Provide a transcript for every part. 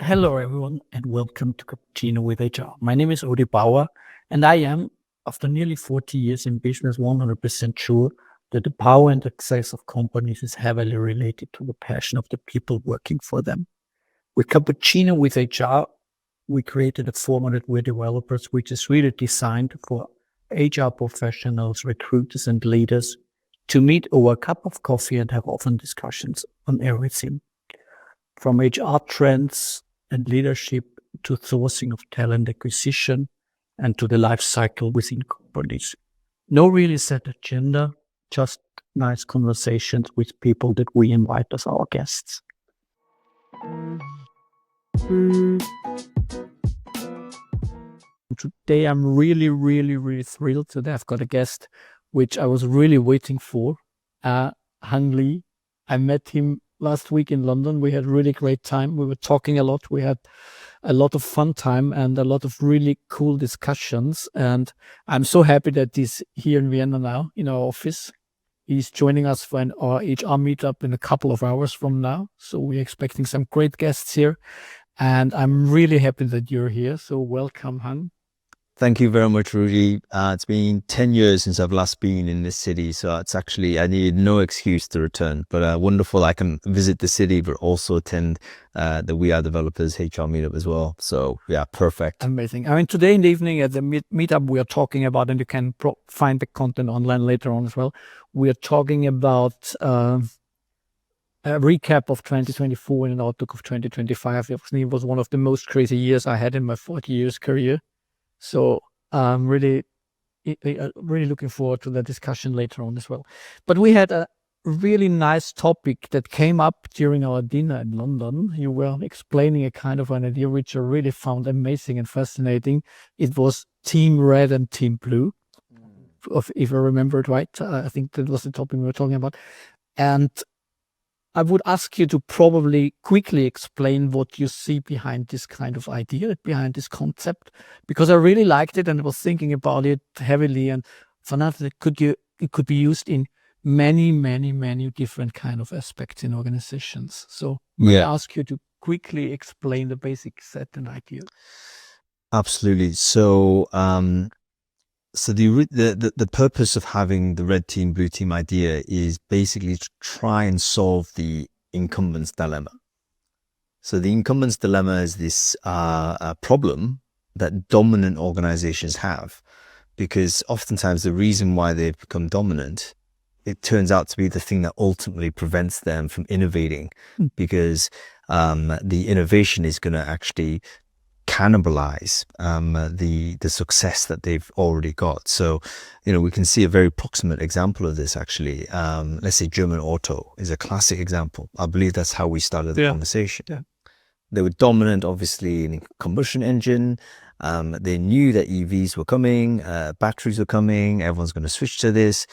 Hello, everyone, and welcome to Cappuccino with HR. My name is Rudi Bauer, and I am, after nearly 40 years in business, 100% sure that the power and success of companies is heavily related to the passion of the people working for them. With Cappuccino with HR, we created a format at WeAreDevelopers, which is really designed for HR professionals, recruiters, and leaders to meet over a cup of coffee and have often discussions on everything from HR trends and leadership to sourcing of talent acquisition and to the life cycle within companies. No really set agenda, just nice conversations with people that we invite as our guests. Today I'm really thrilled that I've got a guest which I was really waiting for, Hung Lee. I met him last week in London. We had a really great time. We were talking a lot. We had a lot of fun time and a lot of really cool discussions. And I'm so happy that he's here in Vienna now in our office. He's joining us for our HR meetup in a couple of hours from now. So we're expecting some great guests here. And I'm really happy that you're here. So welcome, Hung. Thank you very much, Rudi. It's been 10 years since I've last been in this city. So it's actually, I need no excuse to return, but wonderful. I can visit the city, but also attend the WeAreDevelopers HR meetup as well. So yeah, perfect. Amazing. I mean, today in the evening at the meetup, we are talking about, and you can find the content online later on as well. We are talking about a recap of 2024 and an outlook of 2025. It was one of the most crazy years I had in my 40 years career. So I'm really looking forward to the discussion later on as well. But we had a really nice topic that came up during our dinner in London. You were explaining a kind of an idea which I really found amazing and fascinating. It was Team Red and Team Blue, if I remember it right. I think that was the topic we were talking about. And I would ask you to probably quickly explain what you see behind this kind of idea, behind this concept, because I really liked it and I was thinking about it heavily. And for that, it could be used in many different kind of aspects in organizations. So may I ask you to quickly explain the basic set and idea? Absolutely. So the purpose of having the red team, blue team idea is basically to try and solve the incumbent's dilemma. So the incumbent's dilemma is this problem that dominant organizations have, because oftentimes the reason why they've become dominant, it turns out to be the thing that ultimately prevents them from innovating, because the innovation is going to actually cannibalize the success that they've already got. So, we can see a very proximate example of this actually. Let's say German Auto is a classic example. I believe that's how we started the conversation. Yeah. They were dominant, obviously, in combustion engine. They knew that EVs were coming, batteries were coming, everyone's going to switch to this.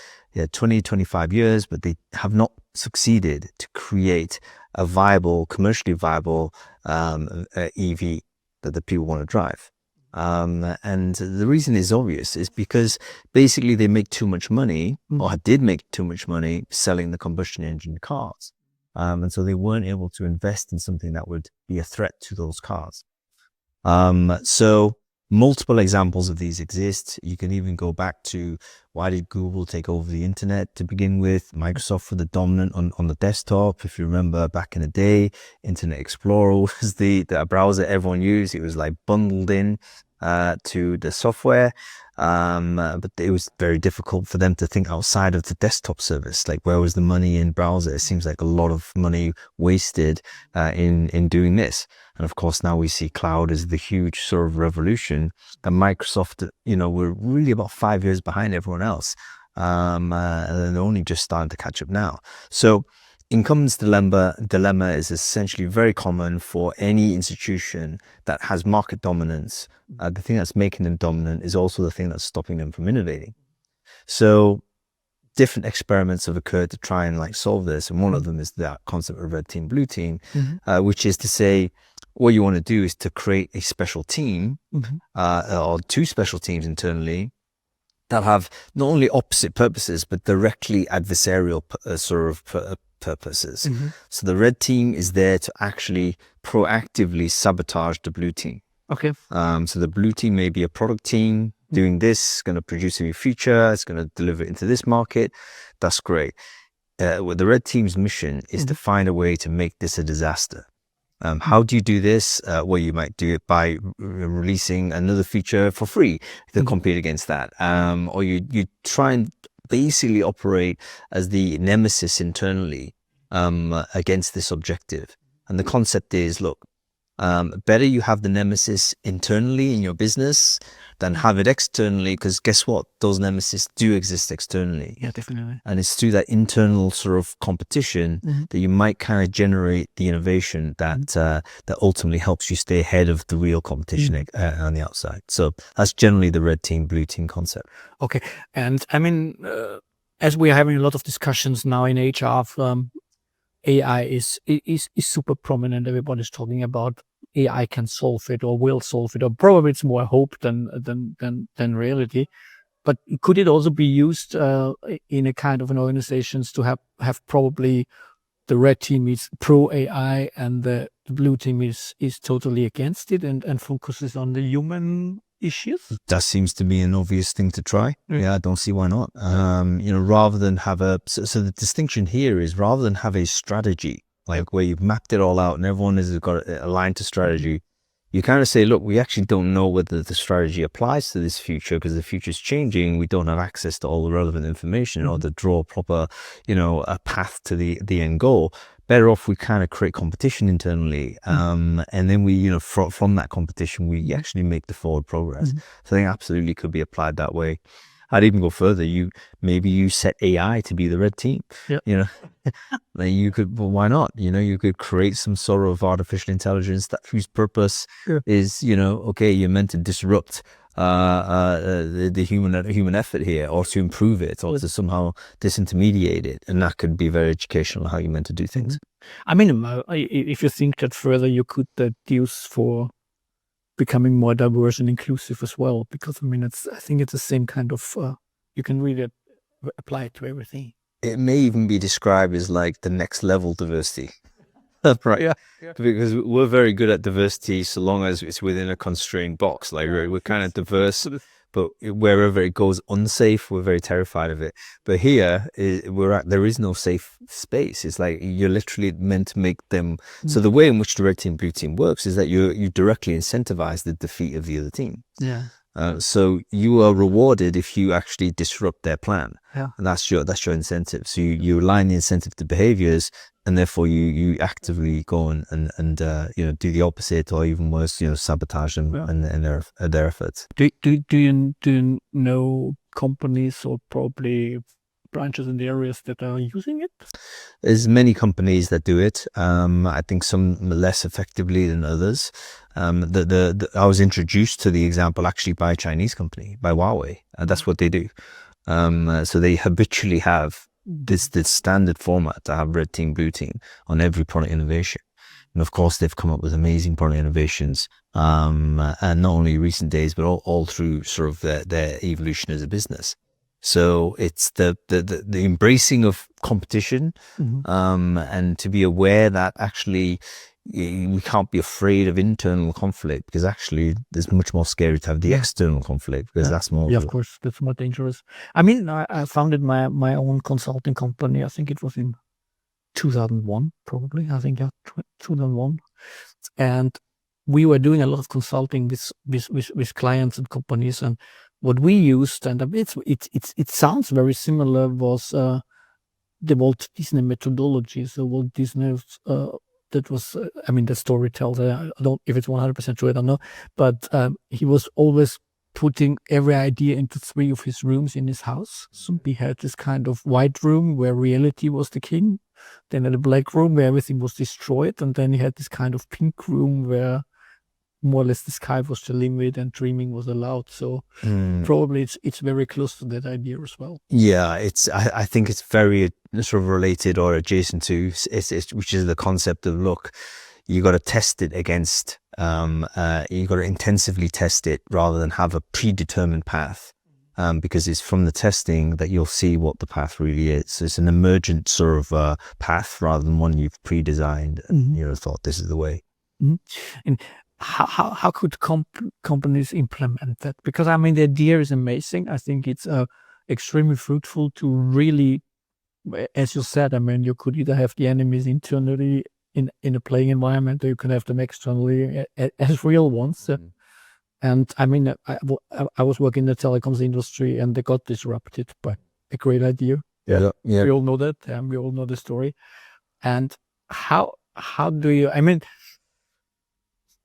20, 25 years, but they have not succeeded to create a viable, commercially viable EV that the people want to drive. And the reason is obvious, is because basically they make too much money, or did make too much money selling the combustion engine cars. And so they weren't able to invest in something that would be a threat to those cars. So multiple examples of these exist. You can even go back to, why did Google take over the internet to begin with? Microsoft were the dominant on the desktop. If you remember back in the day, Internet Explorer was the browser everyone used. It was like bundled in to the software. But it was very difficult for them to think outside of the desktop service. Like, where was the money in browser? It seems like a lot of money wasted in doing this. And of course, now we see cloud as the huge sort of revolution. And Microsoft, we're really about 5 years behind everyone else. And they're only just starting to catch up now. So incumbent's dilemma is essentially very common for any institution that has market dominance. The thing that's making them dominant is also the thing that's stopping them from innovating. So different experiments have occurred to try and like solve this. And one of them is that concept of red team, blue team, which is to say, what you want to do is to create a special team or two special teams internally that have not only opposite purposes, but directly adversarial purposes. So the red team is there to actually proactively sabotage the blue team. Okay. So the blue team may be a product team doing this, going to produce a new feature, it's going to deliver it into this market. That's great. Well, the red team's mission is to find a way to make this a disaster. How do you do this? Well, you might do it by releasing another feature for free to compete against that. Or you try and basically operate as the nemesis internally against this objective. And the concept is, look, better you have the nemesis internally in your business than have it externally, because guess what? Those nemesis do exist externally. Yeah, definitely. And it's through that internal sort of competition that you might kind of generate the innovation that that ultimately helps you stay ahead of the real competition on the outside. So that's generally the red team, blue team concept. Okay. And I mean, as we are having a lot of discussions now in HR, AI is super prominent. Everybody's talking about AI can solve it or will solve it, or probably it's more hope than reality. But could it also be used in a kind of an organizations to have probably the red team is pro AI and the blue team is totally against it and focuses on the human issues? That seems to be an obvious thing to try. Yeah, I don't see why not. Rather than have so the distinction here is, rather than have a strategy like where you've mapped it all out and everyone has got aligned to strategy, you kind of say, look, we actually don't know whether the strategy applies to this future because the future is changing. We don't have access to all the relevant information in order to draw a proper, a path to the end goal. Better off we kind of create competition internally, and then we, from that competition, we actually make the forward progress. So I think absolutely could be applied that way. I'd even go further. Maybe you set AI to be the red team. Yeah. Then you could, well, why not? You could create some sort of artificial intelligence whose purpose is, okay, you're meant to disrupt the human effort here, or to improve it, or to somehow disintermediate it, and that could be very educational how you're meant to do things. I mean, if you think that further, you could use for becoming more diverse and inclusive as well, because I think it's the same kind of you can really apply it to everything. It may even be described as like the next level diversity. Right. Yeah. Because we're very good at diversity so long as it's within a constrained box. Like we're kind of diverse, but wherever it goes unsafe, we're very terrified of it. But here there is no safe space. It's like you're literally meant to make them. So the way in which the red team, blue team works is that you directly incentivize the defeat of the other team. Yeah. So you are rewarded if you actually disrupt their plan, and that's your incentive. So you align the incentive to behaviors, and therefore you actively go and do the opposite, or even worse, sabotage them and their efforts. Do you know companies or probably branches in the areas that are using it? There's many companies that do it. I think some less effectively than others. I was introduced to the example actually by a Chinese company, by Huawei, and that's what they do. So they habitually have this standard format to have red team, blue team on every product innovation. And of course, they've come up with amazing product innovations, and not only recent days, but all through sort of their evolution as a business. So it's the embracing of competition, and to be aware that actually we can't be afraid of internal conflict, because actually it's much more scary to have the external conflict, because that's more. Yeah, of course, that's more dangerous. I mean, I founded my own consulting company. I think it was in 2001, probably. I think 2001, and we were doing a lot of consulting with clients and companies, and what we used, and it sounds very similar, was the Walt Disney methodology. So Walt Disney, that was, the story tells, I don't, if it's 100% true, I don't know, but he was always putting every idea into 3 of his rooms in his house. So he had this kind of white room where reality was the king, then had a black room where everything was destroyed, and then he had this kind of pink room where more or less the sky was the limit and dreaming was allowed. So probably it's very close to that idea as well. Yeah, I think it's very sort of related or adjacent to which is the concept of, look, you got to test it against, you got to intensively test it rather than have a predetermined path. Because it's from the testing that you'll see what the path really is. So it's an emergent sort of path rather than one you've pre-designed and thought this is the way. And how could companies implement that? Because I mean, the idea is amazing. I think it's extremely fruitful to really, as you said, I mean, you could either have the enemies internally in a playing environment, or you can have them externally as real ones. And I mean, I was working in the telecoms industry, and they got disrupted by a great idea. Yeah. We all know that. We all know the story. And how do you? I mean,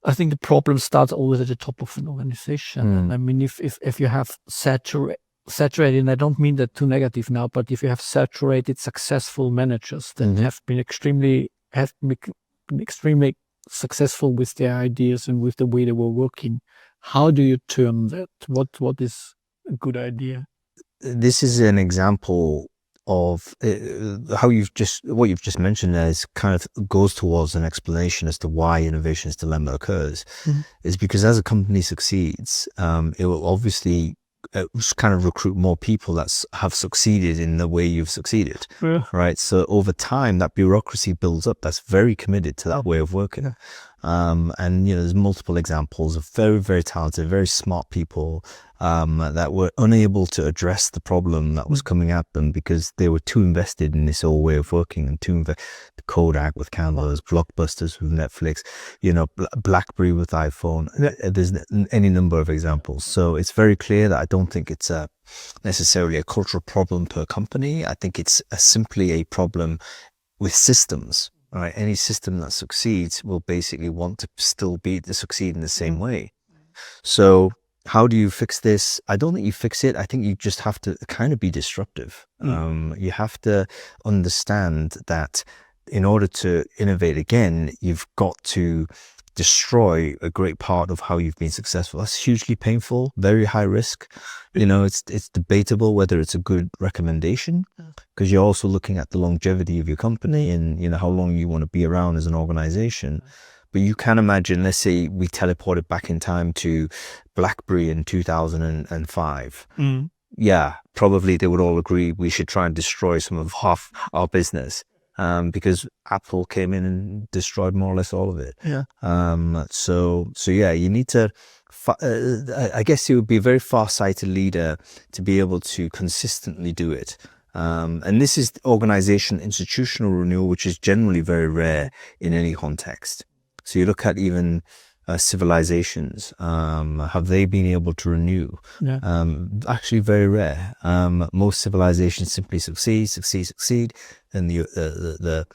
I think the problem starts always at the top of an organization. And I mean, if you have saturated, and I don't mean that too negative now, but if you have saturated, successful managers that have been extremely successful with their ideas and with the way they were working. How do you turn that? What is a good idea? This is an example of what you've just mentioned as kind of goes towards an explanation as to why innovation's dilemma occurs. Is because as a company succeeds, it will obviously kind of recruit more people that have succeeded in the way you've succeeded, right? So over time, that bureaucracy builds up. That's very committed to that way of working. And there's multiple examples of very, very talented, very smart people that were unable to address the problem that was coming at them because they were too invested in this old way of working and Kodak with cameras, Blockbusters with Netflix, BlackBerry with iPhone. There's any number of examples. So it's very clear that I don't think it's necessarily a cultural problem per company. I think it's simply a problem with systems. Right, any system that succeeds will basically want to still succeed in the same way. So how do you fix this? I don't think you fix it. I think you just have to kind of be disruptive. You have to understand that in order to innovate again, you've got to destroy a great part of how you've been successful. That's hugely painful, very high risk. It's debatable whether it's a good recommendation because you're also looking at the longevity of your company and how long you want to be around as an organization. But you can imagine, let's say we teleported back in time to BlackBerry in 2005. Yeah, probably they would all agree we should try and destroy some of half our business. Because Apple came in and destroyed more or less all of it. So yeah, you need to, I guess you would be a very far-sighted leader to be able to consistently do it. And this is organization institutional renewal, which is generally very rare in any context. So you look at even civilizations, have they been able to renew? Actually very rare. Most civilizations simply succeed, and the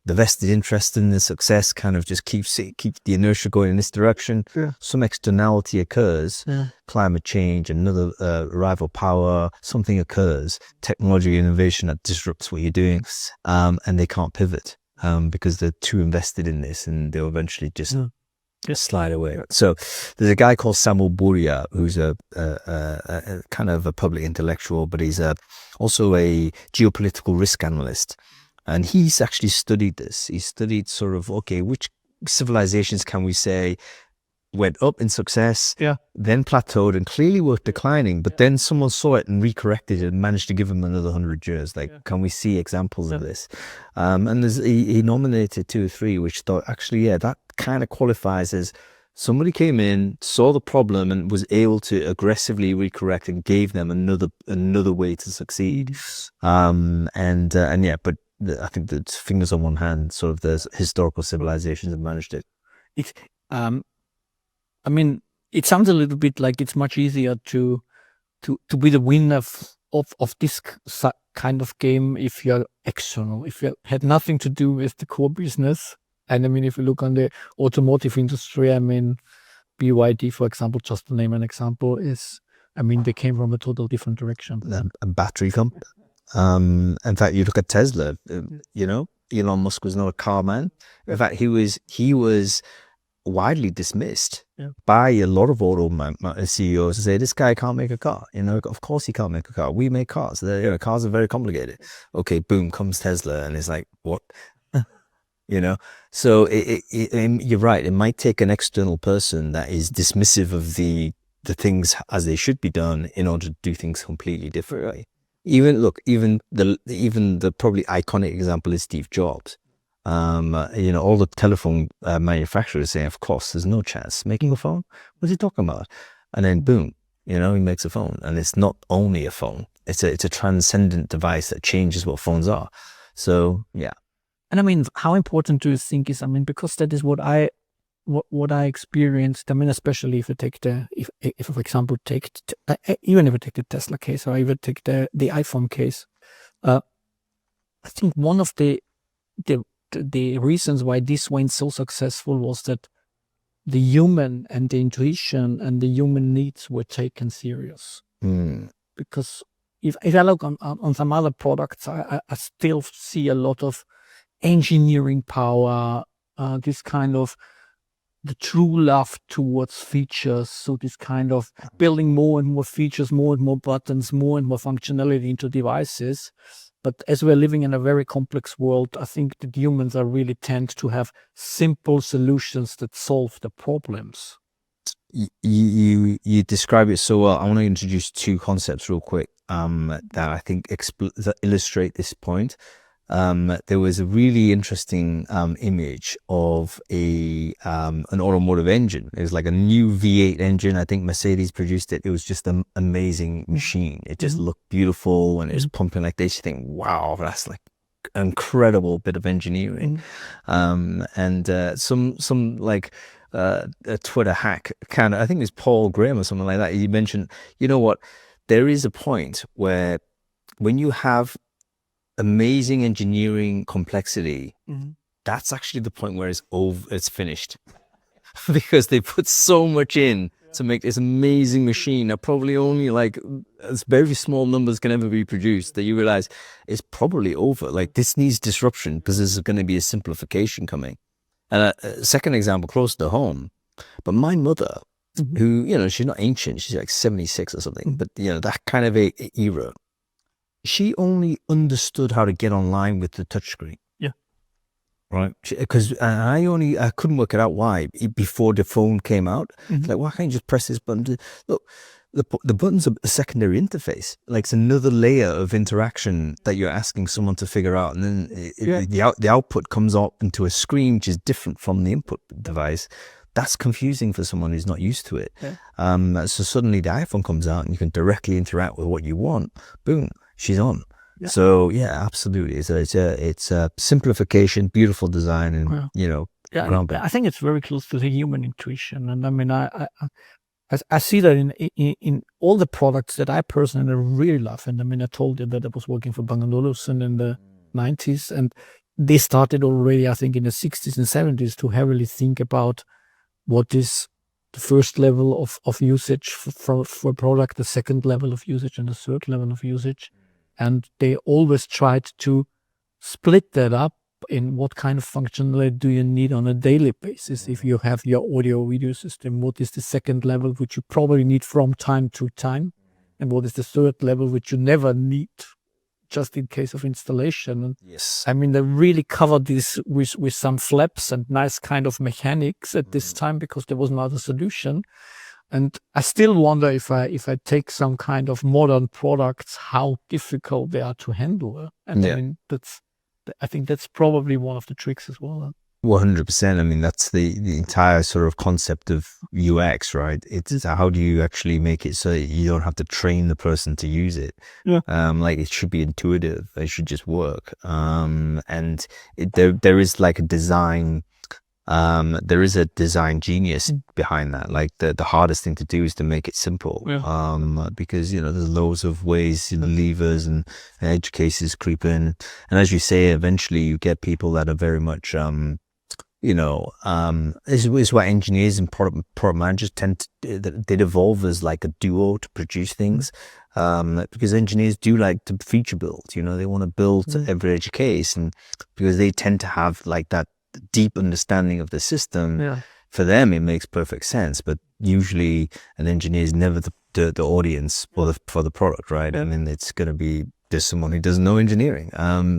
vested interest in the success kind of just keeps the inertia going in this direction. Some externality occurs, climate change, another rival power, something occurs, technology innovation that disrupts what you're doing, and they can't pivot because they're too invested in this, and they'll eventually just slide away. So there's a guy called Samuel Buria who's a kind of a public intellectual, but he's also a geopolitical risk analyst, and he's actually studied this. He studied sort of, okay, which civilizations can we say went up in success, then plateaued and clearly were declining, but then someone saw it and recorrected it and managed to give them another 100 years. Like, can we see examples of this? And he nominated 2 or 3, which thought, actually, that kind of qualifies as somebody came in, saw the problem, and was able to aggressively recorrect and gave them another way to succeed. But I think that fingers on one hand, sort of the historical civilizations have managed it. I mean, it sounds a little bit like it's much easier to be the winner of this kind of game if you're external, if you had nothing to do with the core business. And I mean, if you look on the automotive industry, I mean, BYD, for example, just to name an example, they came from a total different direction. A battery company. In fact, you look at Tesla, Elon Musk was not a car man. In fact, he was widely dismissed Yeah. by a lot of auto CEOs to say, this guy can't make a car. Of course he can't make a car. We make cars. Cars are very complicated. Okay, boom, comes Tesla, and it's like, what? So you're right. It might take an external person that is dismissive of the things as they should be done in order to do things completely differently. Even the probably iconic example is Steve Jobs. All the telephone manufacturers say, of course, there's no chance making a phone. What's he talking about? And then boom, he makes a phone, and it's not only a phone. It's a transcendent device that changes what phones are. So yeah. And I mean, how important do you think is? I mean, because that is what I experienced. I mean, especially if you take if for example even if you take the Tesla case, or even take the iPhone case, I think one of the reasons why this went so successful was that the human and the intuition and the human needs were taken serious. Because if I look on some other products, I still see a lot of engineering power, this kind of the true love towards features. So this kind of building more and more features, more and more buttons, more and more functionality into devices. But as we're living in a very complex world, I think that humans are really tend to have simple solutions that solve the problems. You describe it so well. I want to introduce two concepts real quick that I think that illustrate this point. There was a really interesting image of an automotive engine. It was like a new V8 engine. I think Mercedes produced it. It was just an amazing machine. It just looked beautiful, and it was pumping like this. You think, wow, that's like an incredible bit of engineering. And some like a Twitter hack kind of, I think it was Paul Graham or something like that. He mentioned, what? There is a point where when you have amazing engineering complexity, that's actually the point where it's finished. Because they put so much in to make this amazing machine that probably only like very small numbers can ever be produced, that you realize it's probably over. Like, this needs disruption because there's going to be a simplification coming. And a second example close to home, but my mother, who, she's not ancient, she's like 76 or something, but that kind of a era, she only understood how to get online with the touchscreen. Yeah. Right. Because I couldn't work it out why before the phone came out. Like, why can't you just press this button? Look, the button's a secondary interface. Like, it's another layer of interaction that you're asking someone to figure out. And then the output comes up into a screen which is different from the input device. That's confusing for someone who's not used to it. Yeah. So suddenly the iPhone comes out and you can directly interact with what you want. Boom. She's on. Yeah. So yeah, absolutely. So it's a simplification, beautiful design, and I think it's very close to the human intuition. And I mean, I see that in all the products that I personally really love. And I mean, I told you that I was working for Bang & Olufsen in the 90s, and they started already, I think, in the 60s and 70s to heavily think about what is the first level of usage for a product, the second level of usage, and the third level of usage. And they always tried to split that up in what kind of functionality do you need on a daily basis. If you have your audio video system, what is the second level, which you probably need from time to time? And what is the third level, which you never need, just in case of installation? And yes, I mean, they really covered this with some flaps and nice kind of mechanics at this time, because there was no other solution. And I still wonder if I take some kind of modern products, how difficult they are to handle. And I mean, I think that's probably one of the tricks as well. 100%. I mean, that's the entire sort of concept of UX, right? It's how do you actually make it so that you don't have to train the person to use it? Yeah. Like, it should be intuitive. It should just work. And there is like a design. There is a design genius behind that. Like, the hardest thing to do is to make it simple. Yeah. Because there's loads of ways, levers and edge cases creep in, and as you say, eventually you get people that are very much this is why engineers and product managers tend to they evolve as like a duo to produce things, because engineers do like to feature build. They want to build every edge case, and because they tend to have like that deep understanding of the system. Yeah. for them it makes perfect sense, but usually an engineer is never the audience for the product, right? I mean, it's going to be just someone who doesn't know engineering.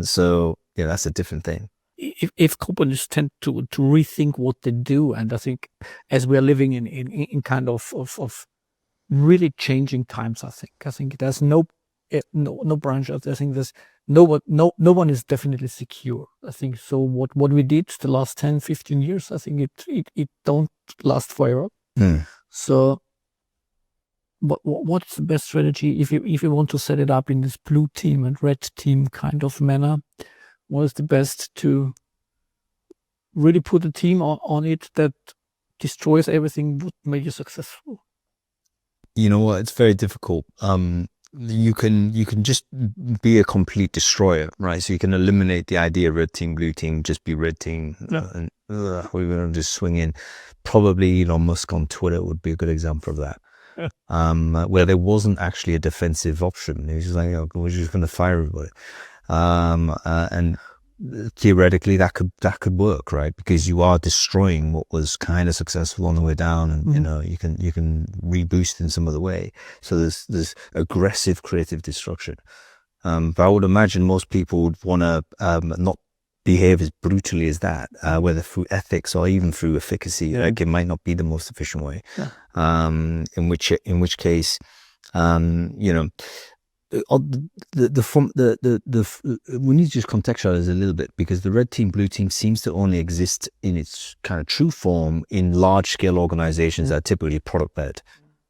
So yeah, that's a different thing. If companies tend to rethink what they do, and I think as we are living in kind of really changing times, I think there's no branch. I think there's no one is definitely secure. I think so. What we did the last 10, 15 years, I think it don't last forever. So, what's the best strategy if you want to set it up in this blue team and red team kind of manner? What is the best to really put a team on it that destroys everything would make you successful? You know what? It's very difficult. You can just be a complete destroyer, right? So you can eliminate the idea of red team, blue team, just be red team, and we're going to just swing in. Probably Elon Musk on Twitter would be a good example of that. Where there wasn't actually a defensive option. He was just like, oh, we're just going to fire everybody. And theoretically that could work, right? Because you are destroying what was kind of successful on the way down, and you know, you can reboost in some other way. So there's aggressive creative destruction. But I would imagine most people would want to not behave as brutally as that, whether through ethics or even through efficacy. Like, it might not be the most efficient way. In which case, you know, we need to just contextualize a little bit, because the red team, blue team seems to only exist in its kind of true form in large scale organizations that are typically product led.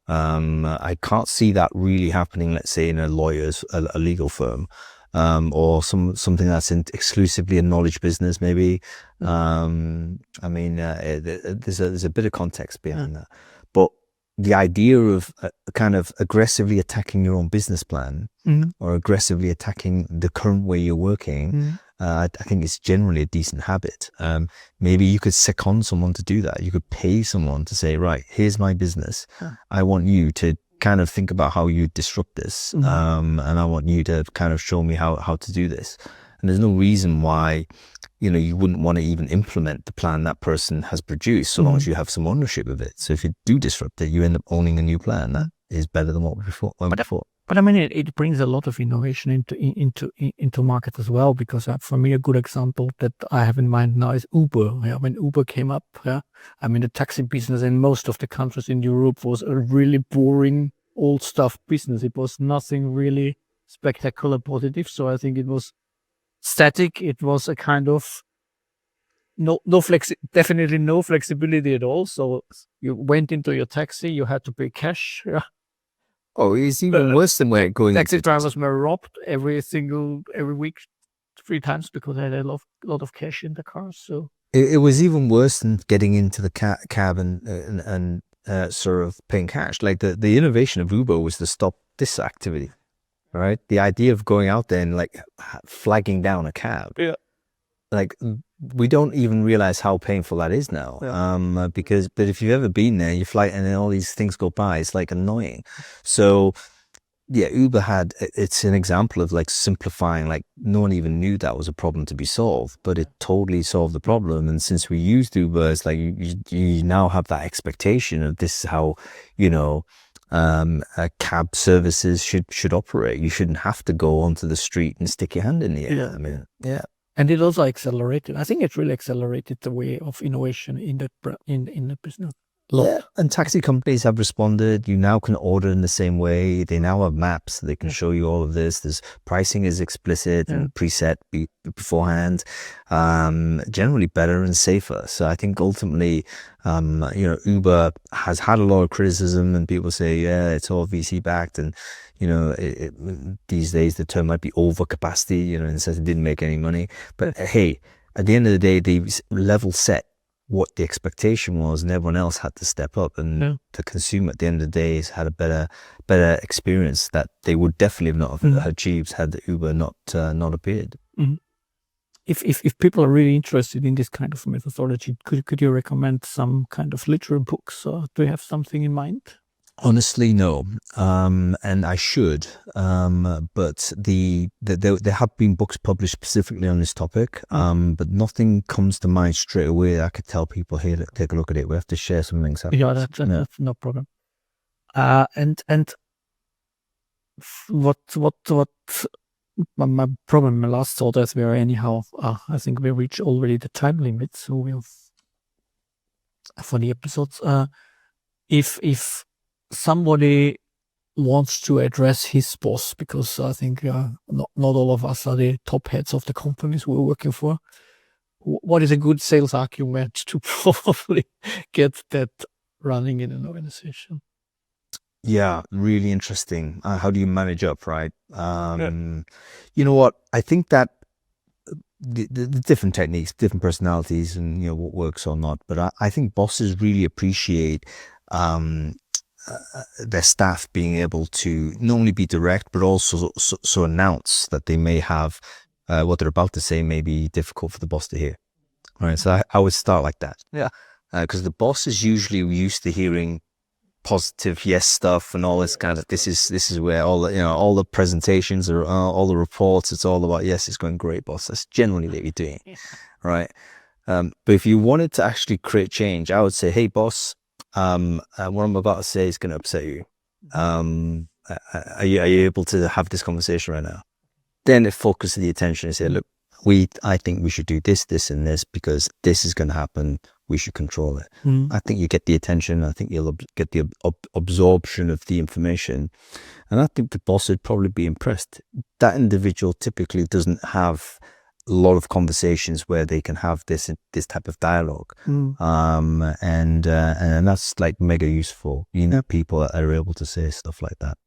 I can't see that really happening, let's say, in a legal firm, or something that's exclusively a knowledge business, maybe. I mean, there's a bit of context behind that, but the idea of kind of aggressively attacking your own business plan, or aggressively attacking the current way you're working, I think it's generally a decent habit. Maybe you could second someone to do that. You could pay someone to say, right, here's my business. I want you to kind of think about how you disrupt this. And I want you to kind of show me how to do this. And there's no reason why, you know, you wouldn't want to even implement the plan that person has produced, so long as you have some ownership of it. So if you do disrupt it, you end up owning a new plan that is better than what before. But I mean, it brings a lot of innovation into market as well. Because for me, a good example that I have in mind now is Uber. Yeah, when Uber came up, I mean, the taxi business in most of the countries in Europe was a really boring, old stuff business. It was nothing really spectacular positive. So I think it was static. It was a kind of definitely no flexibility at all. So you went into your taxi, you had to pay cash. Oh, it's even worse than where going. Taxi drivers were robbed every week, 3 times, because they had a lot of cash in the car. So it was even worse than getting into the cab and sort of paying cash. Like the innovation of Uber was to stop this activity. Right, the idea of going out there and like flagging down a cab, like we don't even realize how painful that is now. But if you've ever been there, you fly and then all these things go by, it's like annoying. So yeah, Uber it's an example of like simplifying. Like, no one even knew that was a problem to be solved, but it totally solved the problem. And since we used Uber, it's like you now have that expectation of this is how, you know, cab services should operate. You shouldn't have to go onto the street and stick your hand in the air. I mean, and it also accelerated. I think it really accelerated the way of innovation in the business. Yeah, and taxi companies have responded. You now can order in the same way. They now have maps, so they can show you all of this. There's pricing is explicit and preset beforehand. Generally better and safer. So I think ultimately, you know, Uber has had a lot of criticism, and people say, yeah, it's all VC backed, and you know, these days the term might be overcapacity. You know, in the sense it didn't make any money. But hey, at the end of the day, they level set what the expectation was, and everyone else had to step up, and the consumer at the end of the day has had a better experience that they would definitely not have achieved had the Uber not appeared. If people are really interested in this kind of methodology, could you recommend some kind of literary books, or do you have something in mind? Honestly, no. And I should. But there have been books published specifically on this topic. But nothing comes to mind straight away. I could tell people, hey, take a look at it. We have to share some links. Yeah, that's no problem. And what my problem, my last thought as we are anyhow, I think we reached already the time limit, so we'll for the episodes. If somebody wants to address his boss, because I think not all of us are the top heads of the companies we're working for, what is a good sales argument to probably get that running in an organization? Yeah, really interesting. How do you manage up, right? You know what? I think that the different techniques, different personalities, and what works or not. But I think bosses really appreciate their staff being able to not only be direct, but also so announce that they may have what they're about to say may be difficult for the boss to hear. Right. So I would start like that. Yeah. Because the boss is usually used to hearing positive yes stuff and all this kind of, this is where all the presentations or all the reports, it's all about, yes, it's going great, boss. That's generally what you're doing. Right. But if you wanted to actually create change, I would say, hey boss, what I'm about to say is going to upset you. Are you able to have this conversation right now? Then it focuses the attention and say, look, I think we should do this, this, and this, because this is going to happen. We should control it. I think you get the attention. I think you'll get the absorption of the information. And I think the boss would probably be impressed. That individual typically doesn't have a lot of conversations where they can have this type of dialogue. And that's like mega useful. People are able to say stuff like that.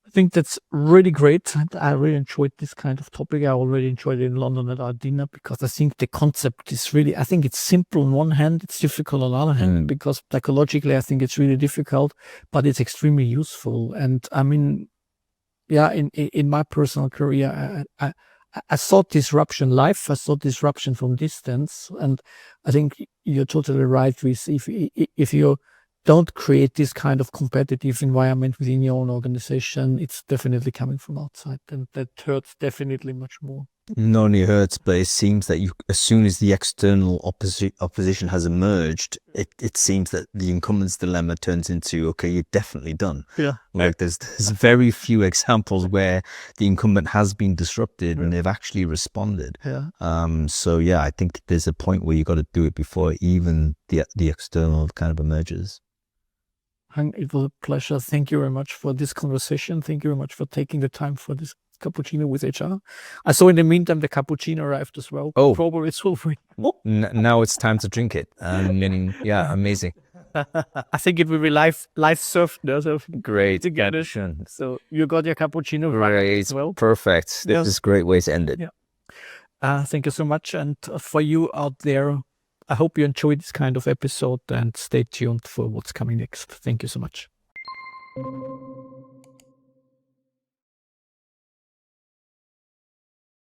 I think that's really great. I really enjoyed this kind of topic. I already enjoyed it in London at our dinner, because I think the concept is really, I think it's simple on one hand, it's difficult on the other hand, because psychologically I think it's really difficult, but it's extremely useful. And I mean, yeah, in my personal career, I saw disruption live. I saw disruption from distance, and I think you're totally right with if you don't create this kind of competitive environment within your own organization, it's definitely coming from outside, and that hurts definitely much more. Not only hurts, but it seems that as soon as the external opposition has emerged, it seems that the incumbent's dilemma turns into, okay, you're definitely done. Yeah. Like there's very few examples where the incumbent has been disrupted and they've actually responded. Yeah. So yeah, I think there's a point where you got to do it before even the external kind of emerges. It was a pleasure. Thank you very much for this conversation. Thank you very much for taking the time for this cappuccino with HR. I saw in the meantime the cappuccino arrived as well. Oh, probably it's all free. Now it's time to drink it. Yeah, amazing. I think it will be live served. So great together. So you got your cappuccino right as well. Perfect. This is a great way to end it. Yeah. Thank you so much, and for you out there, I hope you enjoyed this kind of episode, and stay tuned for what's coming next. Thank you so much.